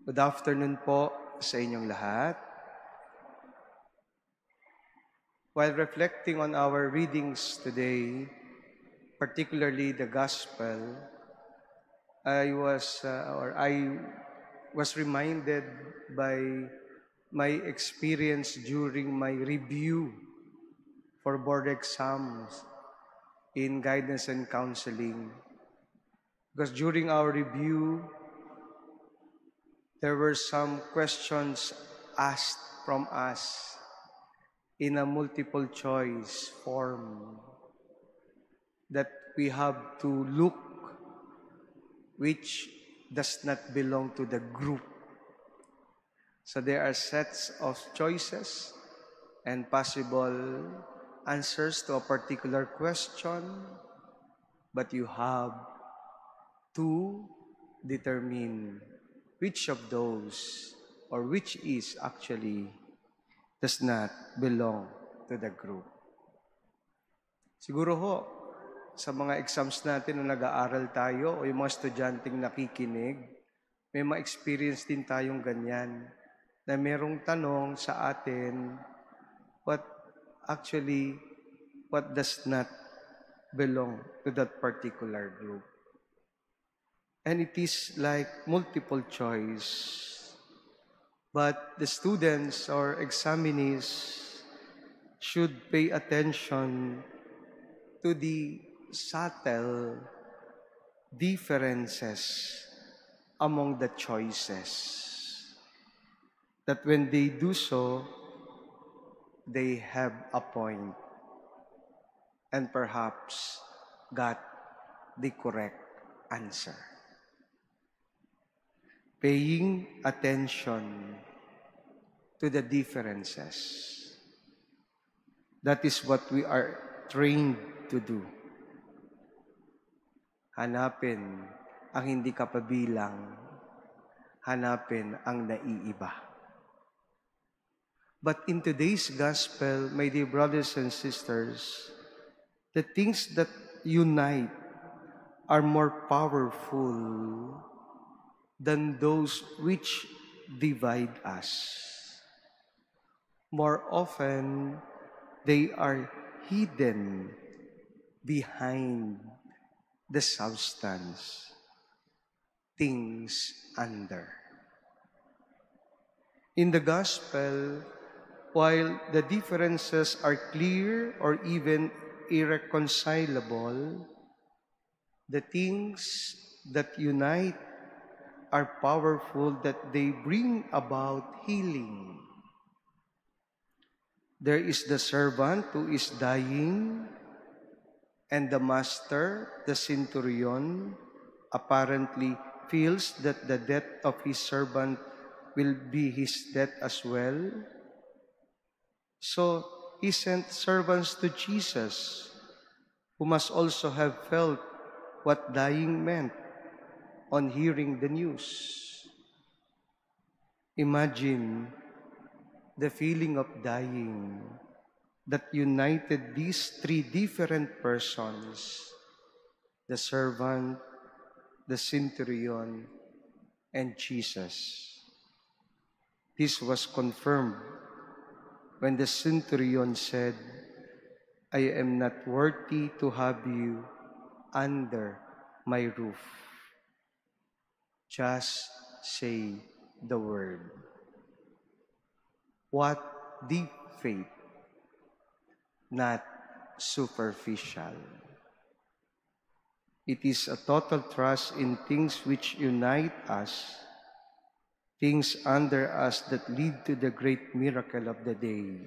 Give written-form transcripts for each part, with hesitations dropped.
Good afternoon po sa inyong lahat. While reflecting on our readings today, particularly the Gospel, I was reminded by my experience during my review for board exams in guidance and counseling. Because during our review, there were some questions asked from us in a multiple choice form that we have to look which does not belong to the group. So there are sets of choices and possible answers to a particular question, but you have to determine which of those or which is actually does not belong to the group. Siguro ho, sa mga exams natin na nag-aaral tayo o yung mga estudyanteng nakikinig, may ma-experience din tayong ganyan na merong tanong sa atin what does not belong to that particular group. And it is like multiple choice. But the students or examinees should pay attention to the subtle differences among the choices. That when they do so, they have a point and perhaps got the correct answer. Paying attention to the differences. That is what we are trained to do. Hanapin ang hindi kapabilang, hanapin ang naiiba. But in today's gospel, my dear brothers and sisters, the things that unite are more powerful than those which divide us. More often, they are hidden behind the substance, things under. In the gospel, while the differences are clear or even irreconcilable, the things that unite are powerful, that they bring about healing. There is the servant who is dying, and the master, the centurion, apparently feels that the death of his servant will be his death as well. So he sent servants to Jesus, who must also have felt what dying meant on hearing the news. Imagine the feeling of dying that united these three different persons, the servant, the centurion, and Jesus. This was confirmed when the centurion said, "I am not worthy to have you under my roof. Just say the word." What deep faith, not superficial. It is a total trust in things which unite us, things under us that lead to the great miracle of the day.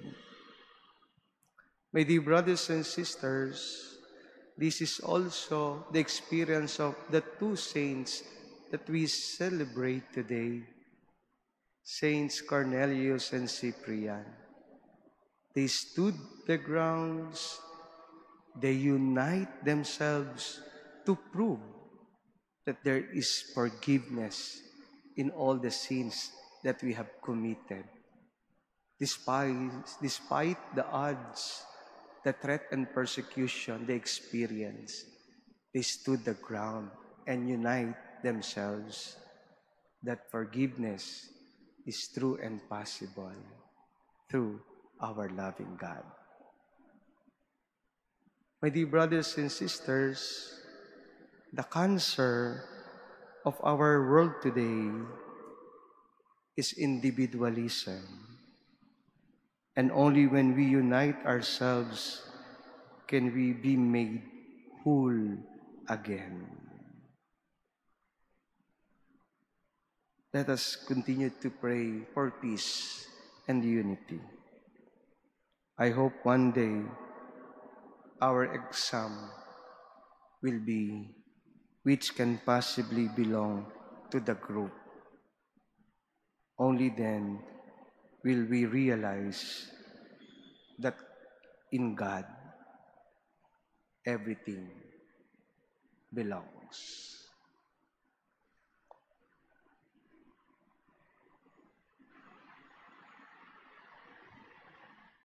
My dear brothers and sisters, this is also the experience of the two saints that we celebrate today, Saints Cornelius and Cyprian. They stood the grounds, they unite themselves to prove that there is forgiveness in all the sins that we have committed. Despite the odds, the threat and persecution they experienced, they stood the ground and unite themselves. that forgiveness is true and possible through our loving God. My dear brothers and sisters, the cancer of our world today is individualism. And only when we unite ourselves can we be made whole again. Let us continue to pray for peace and unity. I hope one day our exam will be which can possibly belong to the group. Only then will we realize that in God, everything belongs.